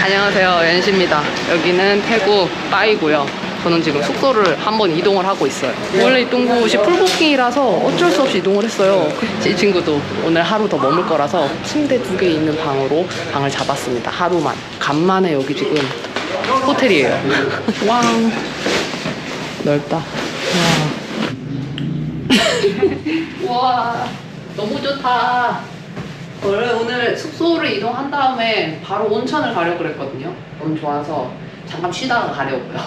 안녕하세요, 연시입니다. 여기는 태국 빠이고요. 저는 지금 숙소를 한번 이동을 하고 있어요. 원래 있던 곳이 풀부킹이라서 어쩔 수 없이 이동을 했어요. 이 친구도 오늘 하루 더 머물 거라서 침대 2개 있는 방으로 방을 잡았습니다. 하루만. 간만에 여기 지금 호텔이에요. 왕 넓다. 와. 와, 너무 좋다. 원래 오늘 숙소를 이동한 다음에 바로 온천을 가려고 그랬거든요. 너무 좋아서 잠깐 쉬다가 가려고요.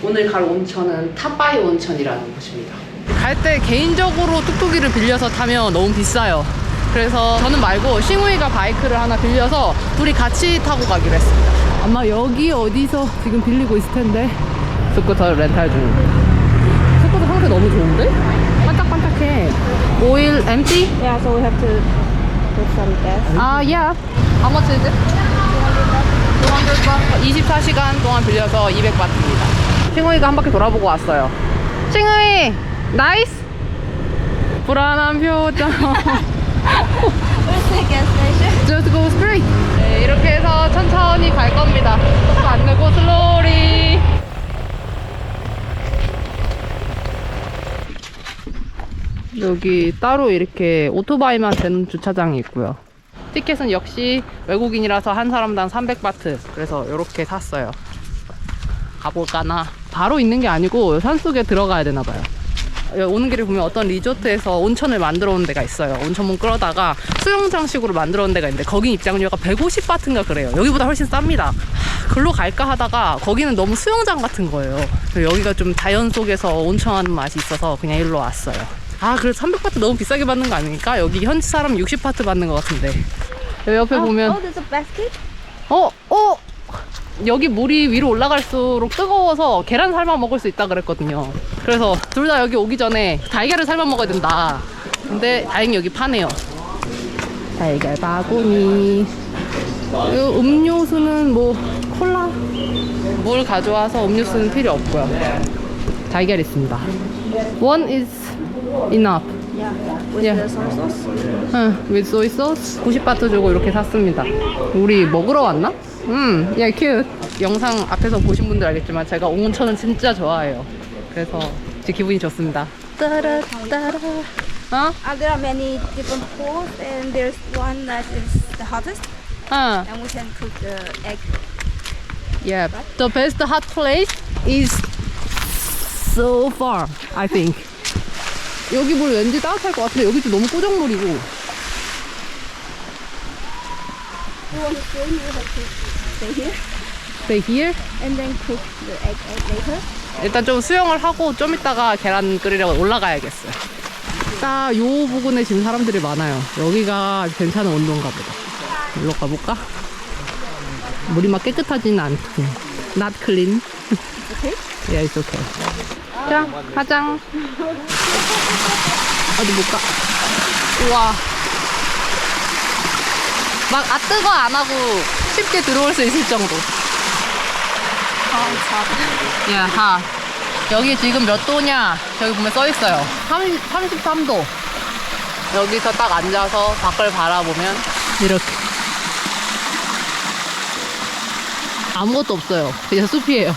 오늘 갈 온천은 탑바이 온천이라는 곳입니다. 갈 때 개인적으로 뚝뚝이를 빌려서 타면 너무 비싸요. 그래서 저는 말고 싱우이가 바이크를 하나 빌려서 둘이 같이 타고 가기로 했습니다. 아마 여기 어디서 지금 빌리고 있을 텐데 스쿠터 렌탈 중. 스쿠터 상태 너무 좋은데? 반짝반짝해. 오일 empty? Yeah, so we have to put some gas. 아, yeah. How much is it? 200 baht. 24시간 동안 빌려서 200바트입니다. 싱우이가 한 바퀴 돌아보고 왔어요. 싱우이, 나이스! 불안한 표정. Where's the gas station? Just go straight. 네, 이렇게 해서 천천히 갈 겁니다. 속도 안 내고 슬로리. 여기 따로 이렇게 오토바이만 되는 주차장이 있고요. 티켓은 역시 외국인이라서 한 사람당 300바트. 그래서 이렇게 샀어요. 가볼까나? 바로 있는 게 아니고 산속에 들어가야 되나 봐요. 오는 길에 보면 어떤 리조트에서 온천을 만들어 온 데가 있어요. 온천문 끌어다가 수영장식으로 만들어 온 데가 있는데 거긴 입장료가 150바트인가 그래요. 여기보다 훨씬 쌉니다. 글로 갈까 하다가 거기는 너무 수영장 같은 거예요. 여기가 좀 자연 속에서 온천하는 맛이 있어서 그냥 일로 왔어요. 아, 그래서 300바트 너무 비싸게 받는 거 아닙니까? 여기 현지 사람 60바트 받는 것 같은데. 여기 옆에 보면 Oh, there's a basket? 여기 물이 위로 올라갈수록 뜨거워서 계란 삶아 먹을 수 있다 그랬거든요. 그래서 둘 다 여기 오기 전에 달걀을 삶아 먹어야 된다. 근데 다행히 여기 파네요. 달걀 바구니. 음료수는 뭐 콜라 물 가져와서 음료수는 필요 없고요. 달걀 있습니다. One is enough. Yeah, with Yeah. the soy sauce. 응, with soy sauce 90바트 주고 이렇게 샀습니다. 우리 먹으러 왔나? 야, 큐. 영상 앞에서 보신 분들 알겠지만 제가 온천은 진짜 좋아해요. 그래서 제 기분이 좋습니다. 따라따라. There are many different pools, and there's one that is the hottest, and we can cook the egg. Yeah, the best hot place is so far, I think. 여기 물 왠지 따뜻할 것 같은데 여기 좀 너무 꾸정물이고. You want to swim, you have to stay here, Stay here? and then cook the egg later. 일단 좀 수영을 하고 좀 이따가 계란 끓이려고 올라가야겠어요. 딱 요 부근에 지금 사람들이 많아요. 여기가 괜찮은 온도인가 보다. 일로 가볼까? 물이 막 깨끗하지는 않고. Not clean. Okay. Yeah, it's okay. 자, 화장. 어디 볼까? 우와. 막 뜨거 안 하고 쉽게 들어올 수 있을 정도. 야, 하. 여기 지금 몇 도냐? 저기 보면 써 있어요. 33도. 여기서 딱 앉아서 밖을 바라보면 이렇게. 아무것도 없어요. 그냥 숲이에요.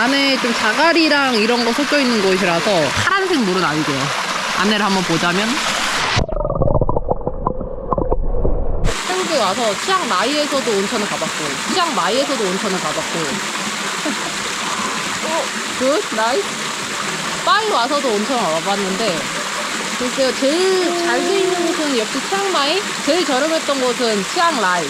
안에 좀 자갈이랑 이런 거 섞여 있는 곳이라서 파란색 물은 아니고요. 안내를 한번 보자면 태국에 와서 치앙마이에서도 온천을 가봤고 치앙마이에서도 온천을 가봤고 굿, 나이스. 빠이 와서도 온천을 와봤는데 글쎄요, 제일 잘 돼 있는 곳은 역시 치앙마이, 제일 저렴했던 곳은 치앙라이.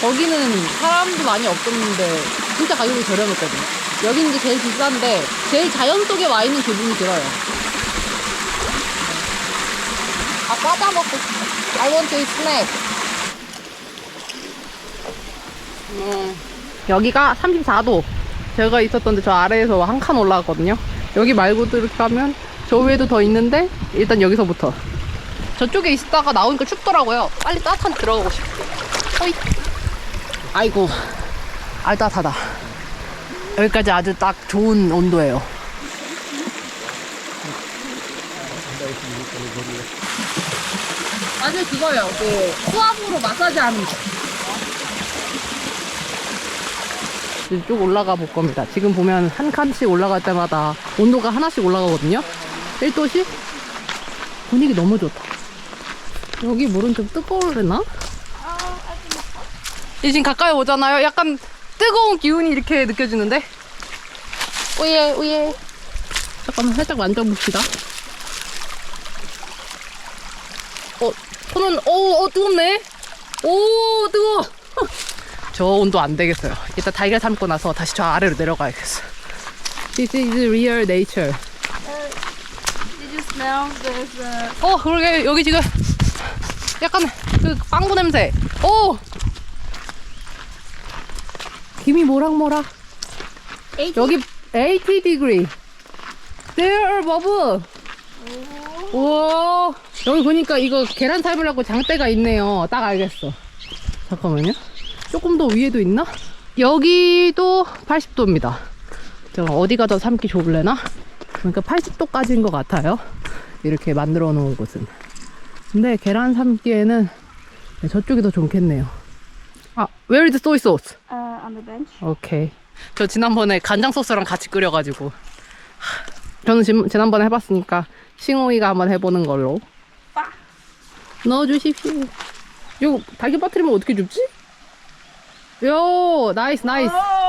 거기는 사람도 많이 없었는데 진짜 가격이 저렴했거든요. 여기는 이제 제일 비싼데 제일 자연 속에 와 있는 기분이 들어요. 아, 과자 먹고 싶어. I want to eat snack. 여기가 34도. 제가 있었던데 저 아래에서 한 칸 올라갔거든요. 여기 말고 들어가면 저 위에도 더 있는데 일단 여기서부터 저쪽에 있다가 나오니까 춥더라고요. 빨리 따뜻한 데 들어가고 싶어. 어이. 아이고, 알따하다. 여기까지 아주 딱 좋은 온도예요. 아주 그거예요. 그 수압으로 마사지 하는 거. 쭉 올라가 볼 겁니다. 지금 보면 한 칸씩 올라갈 때마다 온도가 하나씩 올라가거든요. 1도씩? 분위기 너무 좋다. 여기 물은 좀 뜨거울래나? 이 지금 가까이 오잖아요. 약간 뜨거운 기운이 이렇게 느껴지는데? 오예, 오예. 잠깐만 살짝 만져봅시다. 손은, 뜨겁네? 오, 뜨거워. 저 온도 안 되겠어요. 이따 달걀 삶고 나서 다시 저 아래로 내려가야겠어. This is real nature. Did you smell this? 그러게 여기 지금 약간 그 빵구 냄새. 김이 모락모락. 여기 80 degree. There are bubble. 우와. 여기 보니까 이거 계란 삶으려고 장대가 있네요. 딱 알겠어. 잠깐만요. 조금 더 위에도 있나? 여기도 80도입니다. 제가 어디가 더 삶기 좋을래나? 그러니까 80도까지인 것 같아요. 이렇게 만들어 놓은 곳은. 근데 계란 삶기에는 저쪽이 더 좋겠네요. Where is the soy sauce? On the bench. 오케이. 저 지난번에 간장 소스랑 같이 끓여가지고 저는 지난번에 해봤으니까 싱오이가 한번 해보는 걸로. 넣어주십시오. 이거 달걀 빠뜨리면 어떻게 줍지? 요, 나이스.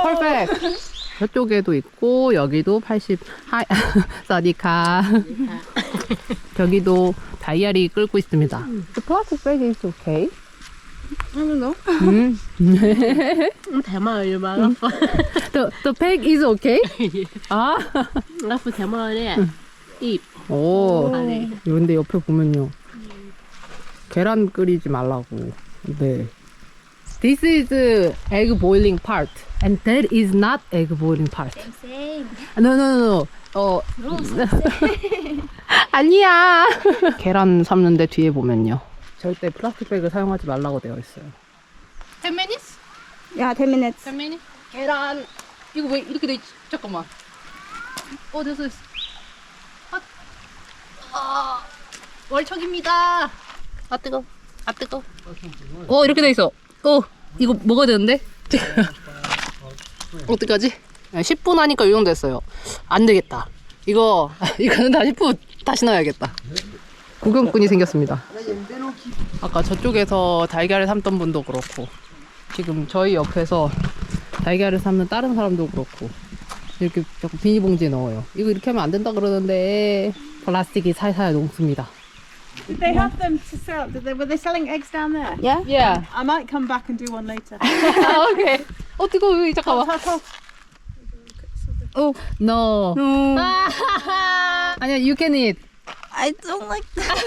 퍼펙트. 저쪽에도 있고 여기도 80. 하이. 사디카. 저기도 다이아리 끓고 있습니다. The plastic bag is okay. I don't know. 대마을 막 The bag is okay? 아프 대마을에 입 오. 안에 근데 옆에 보면요. 계란 끓이지 말라고. 네. This is egg boiling part, and that is not egg boiling part. Same. No. 아니야. 계란 삶는데 뒤에 보면요. 절대 플라스틱 백을 사용하지 말라고 되어 있어요. 10 minutes? Yeah, 10 minutes. 10 minutes? 계란. 이거 왜 이렇게 돼 있지? 잠깐만. 됐어. 월척입니다. 뜨거. 이렇게 돼 있어. 이거 먹어야 되는데? 어떡하지? 10분 하니까 유용됐어요. 안 되겠다. 이거는 다시 다시 넣어야겠다. 구경꾼이 생겼습니다. 아까 저쪽에서 달걀을 삶던 분도 그렇고, 지금 저희 옆에서 달걀을 삶는 다른 사람도 그렇고, 이렇게 자꾸 비닐봉지에 넣어요. 이거 이렇게 하면 안 된다 그러는데, 플라스틱이 살살 녹습니다. Did they have them to sell? Were they selling eggs down there? Yeah. Yeah. I might come back and do one later. 오케이. 뜨거워. 잠깐만. No. 아니야, you can eat. I don't like that.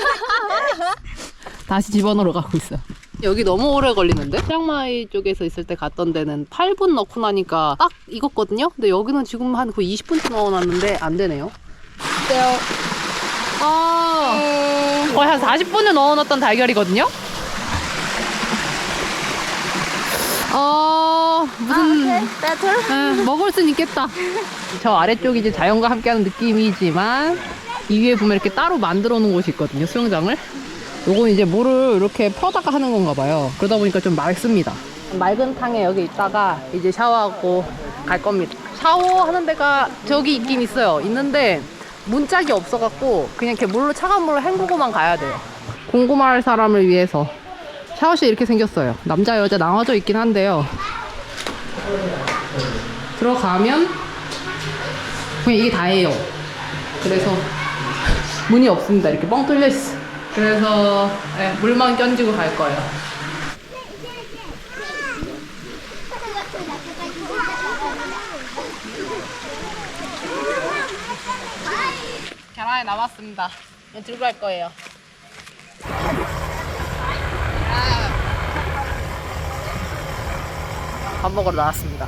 다시 집어넣으러 가고 있어. 여기 너무 오래 걸리는데? 치앙마이 쪽에서 있을 때 갔던 데는 8분 넣고 나니까 딱 익었거든요? 근데 여기는 지금 한 거의 20분쯤 넣어놨는데 안 되네요. 거의 한 40분을 넣어놨던 달걀이거든요? Okay, better. 먹을 순 있겠다. 저 아래쪽이 이제 자연과 함께하는 느낌이지만 이 위에 보면 이렇게 따로 만들어 놓은 곳이 있거든요, 수영장을. 요건 이제 물을 이렇게 퍼다가 하는 건가 봐요. 그러다 보니까 좀 맑습니다. 맑은 탕에 여기 있다가 이제 샤워하고 갈 겁니다. 샤워하는 데가 저기 있긴 있어요. 있는데 문짝이 없어갖고 그냥 이렇게 차가운 물로 헹구고만 가야 돼요. 궁금할 사람을 위해서 샤워실 이렇게 생겼어요. 남자 여자 나눠져 있긴 한데요. 들어가면 그냥 이게 다예요. 그래서 문이 없습니다. 이렇게 뻥 뚫려 있어. 그래서 물만 견지고 갈 거예요. 계란이 남았습니다. 들고 갈 거예요. 밥 먹으러 나왔습니다.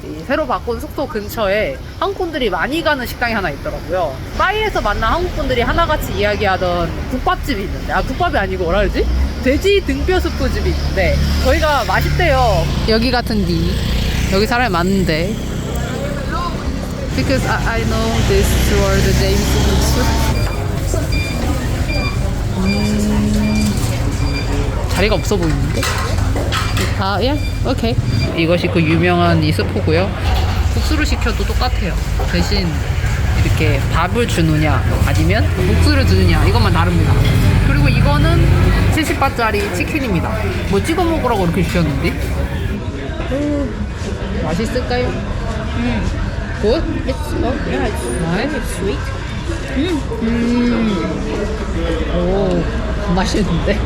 이 새로 바꾼 숙소 근처에 한국분들이 많이 가는 식당이 하나 있더라고요. 파이에서 만난 한국분들이 하나같이 이야기하던 국밥집이 있는데, 국밥이 아니고 뭐라 그러지? 돼지 등뼈 스프 집이 있는데 거기가 맛있대요. 여기 같은데 여기 사람이 많은데, because I know this were the James soup. 자리가 없어 보이는데? 아, 예? 오케이. 이것이 그 유명한 이 스프고요. 국수를 시켜도 똑같아요. 대신 이렇게 밥을 주느냐 아니면 국수를 주느냐 이것만 다릅니다. 그리고 이거는 70바트짜리 치킨입니다. 뭐 찍어 먹으라고 이렇게 주셨는데 맛있을까요? Good? It's yeah, it's Nice. sweet. 오, 맛있는데?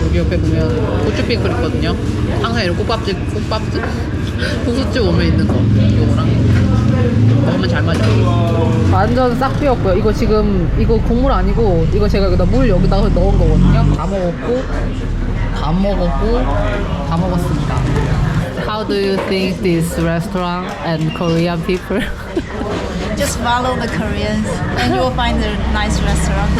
여기 옆에 보면 고추피클 있거든요. 항상 이런 국밥집, 국수집 오면 있는 거. 이거랑 먹으면 잘 맞아요. 완전 싹 비었고요. 이거 지금, 이거 국물 아니고, 이거 제가 여기다 물 여기다가 넣은 거거든요. 다 먹었고, 다 먹었습니다. How do you think this restaurant and Korean people? Just follow the Koreans and you will find a nice restaurant.